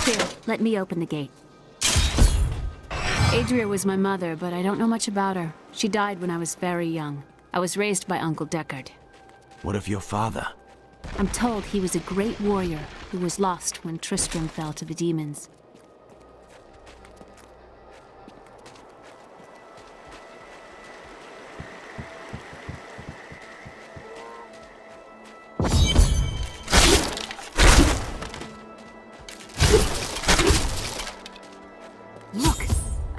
Here, let me open the gate. Adria was my mother, but I don't know much about her. She died when I was very young. I was raised by Uncle Deckard. What of your father? I'm told he was a great warrior who was lost when Tristram fell to the demons. Look!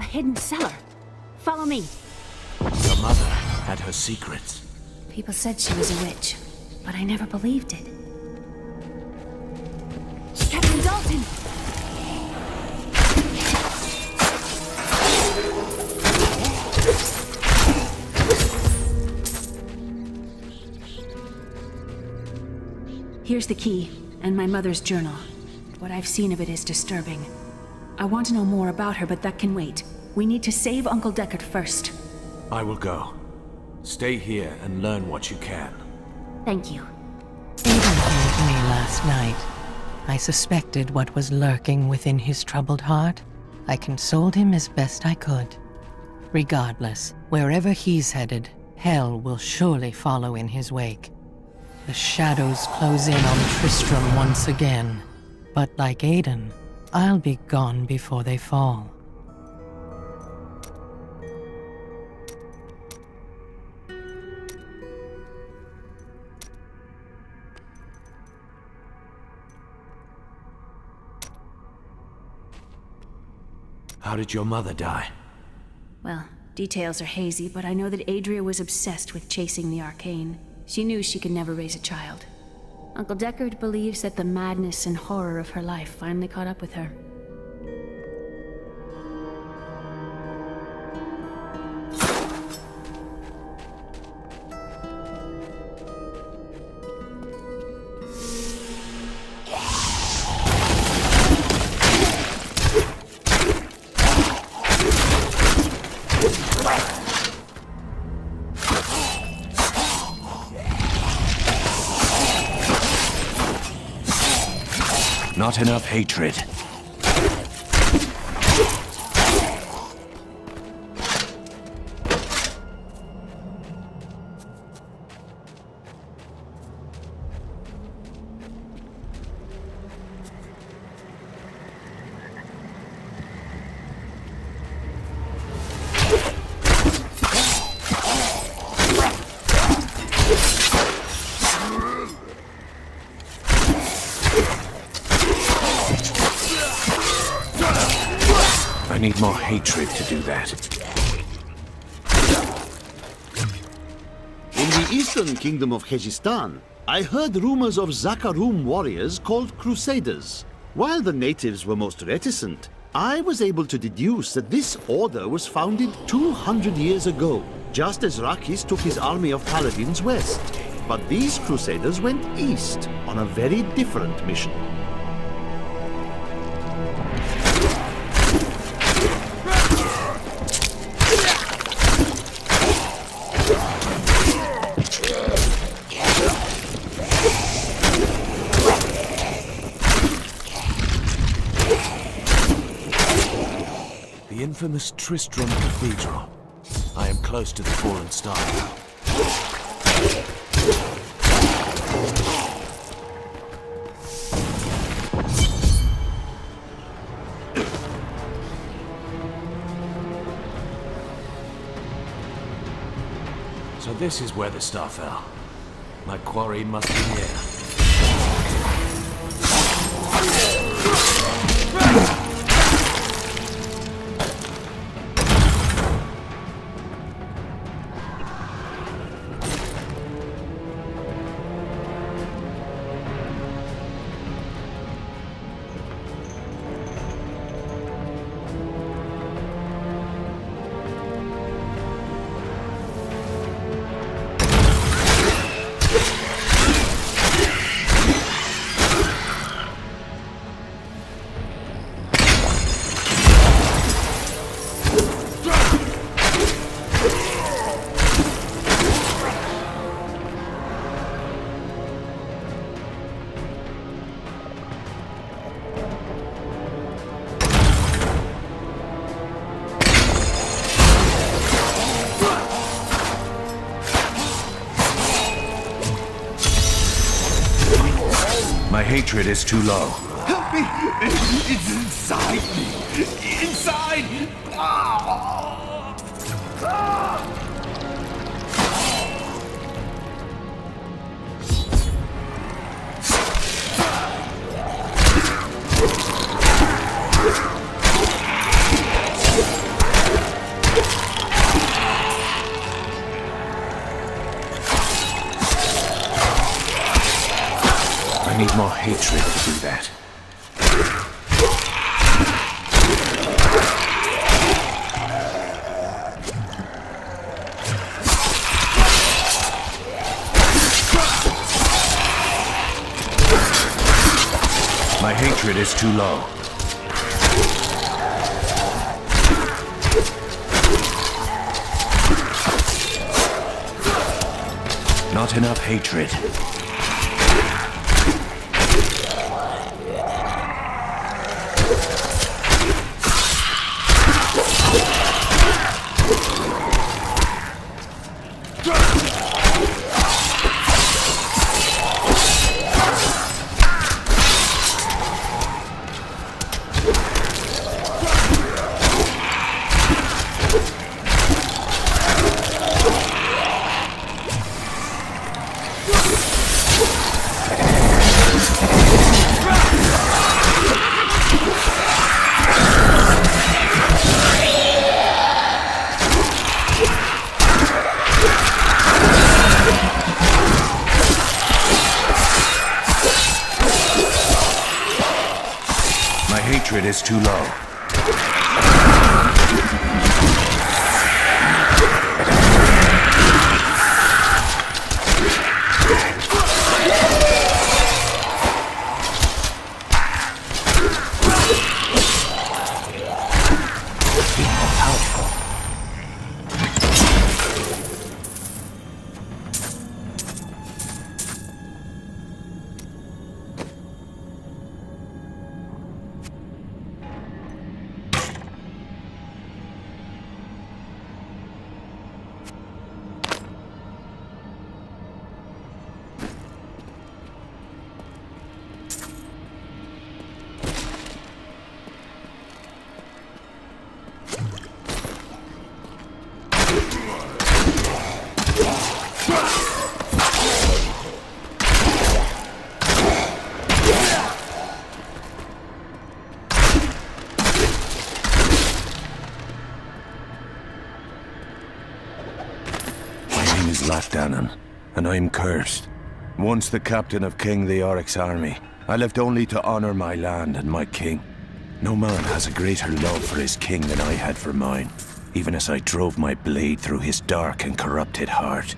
A hidden cellar! Follow me! Your mother had her secrets. People said she was a witch, but I never believed it. Captain Dalton! Here's the key, and my mother's journal. What I've seen of it is disturbing. I want to know more about her, but that can wait. We need to save Uncle Deckard first. I will go. Stay here and learn what you can. Thank you. Aiden came to me last night. I suspected what was lurking within his troubled heart. I consoled him as best I could. Regardless, wherever he's headed, hell will surely follow in his wake. The shadows close in on Tristram once again. But like Aiden, I'll be gone before they fall. How did your mother die? Well, details are hazy, but I know that Adria was obsessed with chasing the arcane. She knew she could never raise a child. Uncle Deckard believes that the madness and horror of her life finally caught up with her. Not enough hatred. I need more hatred to do that. In the eastern kingdom of Khejistan, I heard rumors of Zakarum warriors called Crusaders. While the natives were most reticent, I was able to deduce that this order was founded 200 years ago, just as Rakis took his army of paladins west. But these Crusaders went east on a very different mission. The infamous Tristram Cathedral. I am close to the fallen star now. So this is where the star fell. My quarry must be here. hatred is too low. Help me! It's inside me! Inside! Ah! Ah! I need more hatred to do that. My hatred is too low. Not enough hatred. My hatred is too low. Latdanen, and I'm cursed. Once the captain of King Leoric's army, I lived only to honor my land and my king. No man has a greater love for his king than I had for mine, even as I drove my blade through his dark and corrupted heart.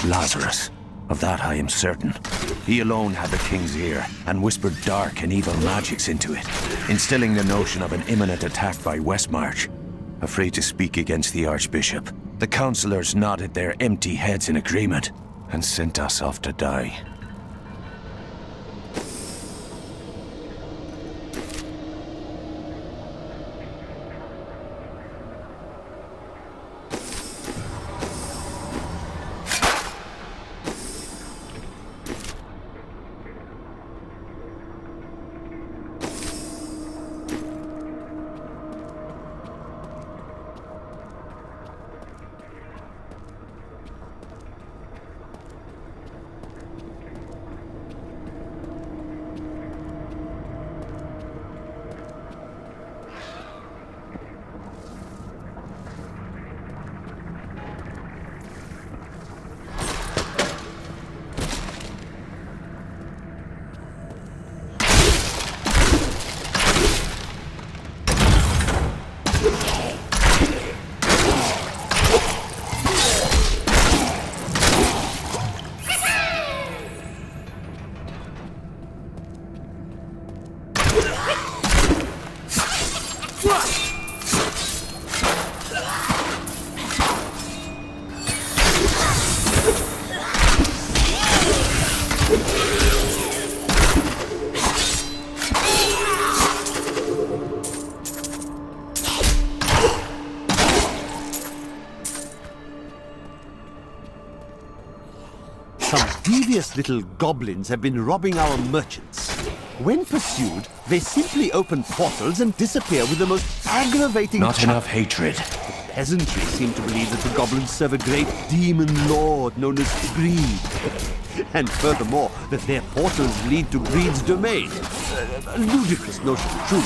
Lazarus. Of that I am certain. He alone had the king's ear, and whispered dark and evil magics into it, instilling the notion of an imminent attack by Westmarch. Afraid to speak against the Archbishop, the councillors nodded their empty heads in agreement, and sent us off to die. devious little goblins have been robbing our merchants. When pursued, they simply open portals and disappear with the most aggravating... Not enough hatred. Peasantry seem to believe that the goblins serve a great demon lord known as Greed. And furthermore, that their portals lead to Greed's domain. A ludicrous notion, truly.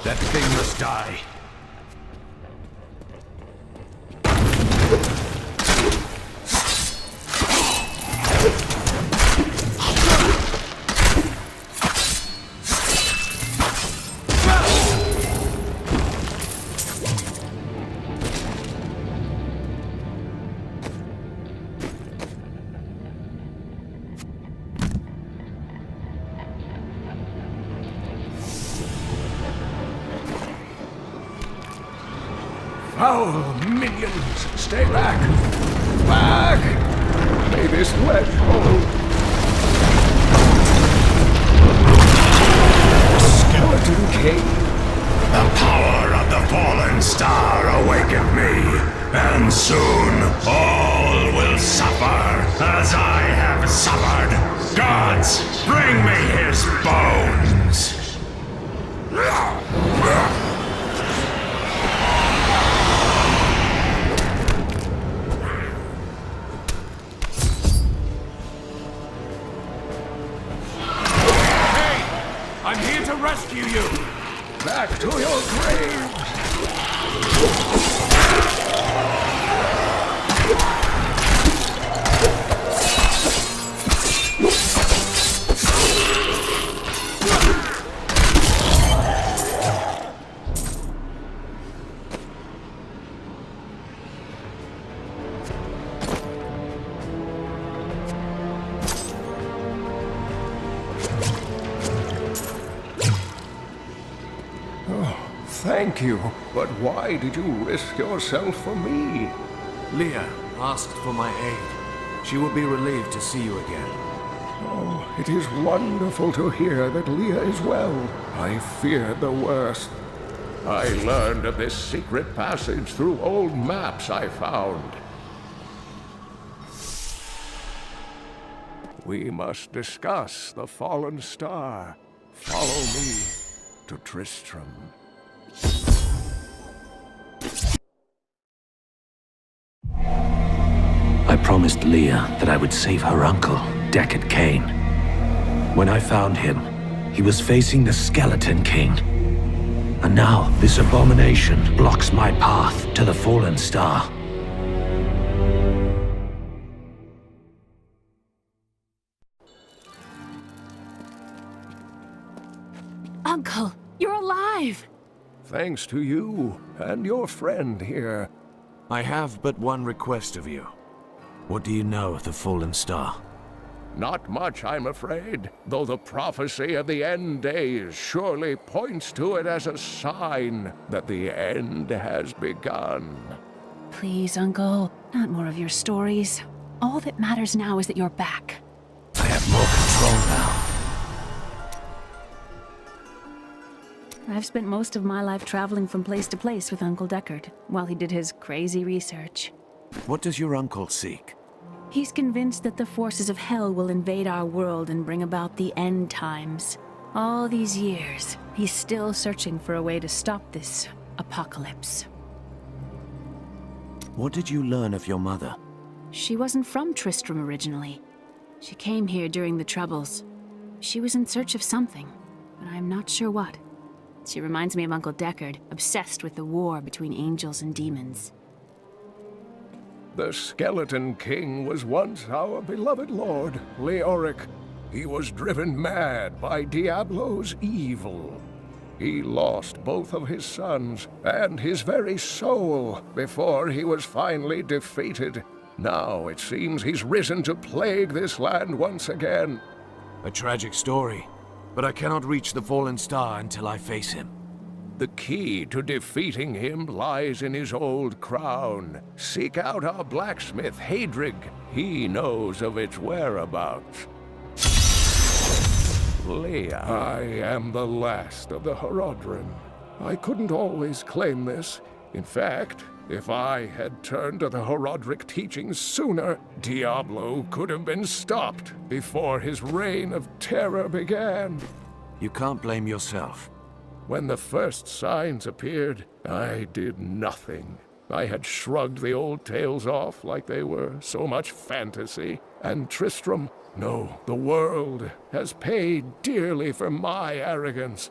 That thing must die. Foul minions, stay back! Back! May this wedge hold. Skeleton King. The power of the fallen star awakened me, and soon all will suffer as I have suffered. Gods, bring me his bones! I'm here to rescue you! Back to your graves! Thank you, but why did you risk yourself for me? Leah asked for my aid. She will be relieved to see you again. Oh, it is wonderful to hear that Leah is well. I feared the worst. I learned of this secret passage through old maps I found. We must discuss the fallen star. Follow me to Tristram. I promised Leah that I would save her uncle, Deckard Cain. When I found him, he was facing the Skeleton King. And now, this abomination blocks my path to the fallen star. Uncle, you're alive! Thanks to you and your friend here. I have but one request of you. What do you know of the fallen star? Not much, I'm afraid, though the prophecy of the end days surely points to it as a sign that the end has begun. Please, Uncle, not more of your stories. All that matters now is that you're back. I have more control now. I've spent most of my life traveling from place to place with Uncle Deckard, while he did his crazy research. What does your uncle seek? He's convinced that the forces of hell will invade our world and bring about the end times. All these years, he's still searching for a way to stop this apocalypse. What did you learn of your mother? She wasn't from Tristram originally. She came here during the Troubles. She was in search of something, but I'm not sure what. She reminds me of Uncle Deckard, obsessed with the war between angels and demons. The Skeleton King was once our beloved lord, Leoric. He was driven mad by Diablo's evil. He lost both of his sons and his very soul before he was finally defeated. Now it seems he's risen to plague this land once again. A tragic story, but I cannot reach the fallen star until I face him. The key to defeating him lies in his old crown. Seek out our blacksmith, Hadrig. He knows of its whereabouts. Leia. I am the last of the Horodrim. I couldn't always claim this. In fact, if I had turned to the Horodric teachings sooner, Diablo could have been stopped before his reign of terror began. You can't blame yourself. When the first signs appeared, I did nothing. I had shrugged the old tales off like they were so much fantasy. And Tristram, no, the world has paid dearly for my arrogance.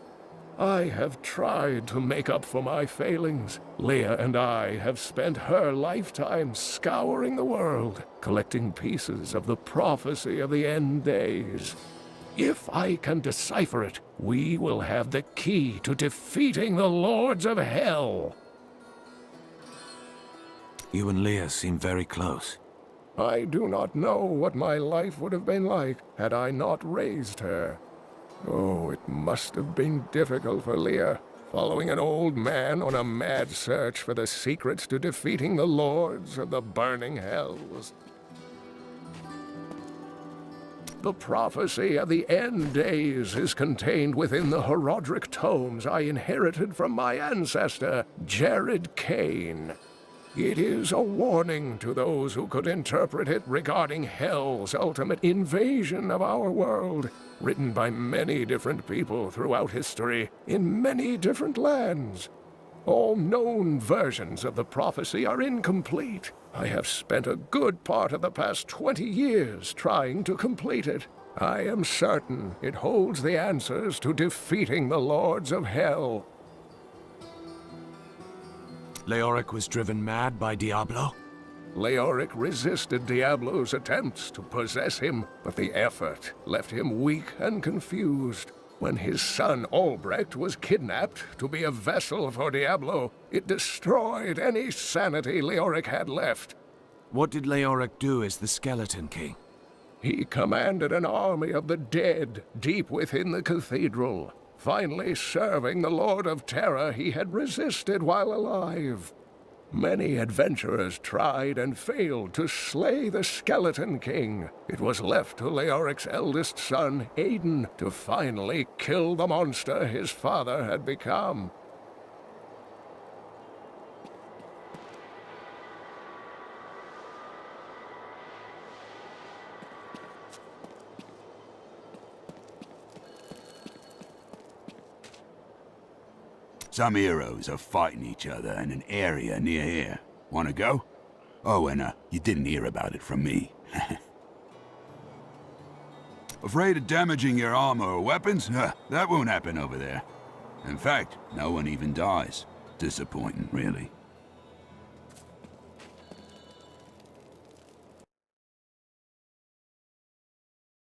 I have tried to make up for my failings. Leia and I have spent her lifetime scouring the world, collecting pieces of the prophecy of the end days. If I can decipher it, we will have the key to defeating the Lords of Hell. You and Leia seem very close. I do not know what my life would have been like had I not raised her. Oh, it must have been difficult for Leia, following an old man on a mad search for the secrets to defeating the Lords of the Burning Hells. The prophecy of the end days is contained within the Horodric tomes I inherited from my ancestor, Jared Kane. It is a warning to those who could interpret it regarding Hell's ultimate invasion of our world, written by many different people throughout history, in many different lands. All known versions of the prophecy are incomplete. I have spent a good part of the past 20 years trying to complete it. I am certain it holds the answers to defeating the Lords of Hell. Leoric was driven mad by Diablo? Leoric resisted Diablo's attempts to possess him, but the effort left him weak and confused. When his son Albrecht was kidnapped to be a vessel for Diablo, it destroyed any sanity Leoric had left. What did Leoric do as the Skeleton King? He commanded an army of the dead deep within the cathedral, finally serving the Lord of Terror he had resisted while alive. Many adventurers tried and failed to slay the Skeleton King. It was left to Leoric's eldest son, Aiden, to finally kill the monster his father had become. Some heroes are fighting each other in an area near here. Wanna go? Oh, and you didn't hear about it from me. Afraid of damaging your armor or weapons? That won't happen over there. In fact, no one even dies. Disappointing, really.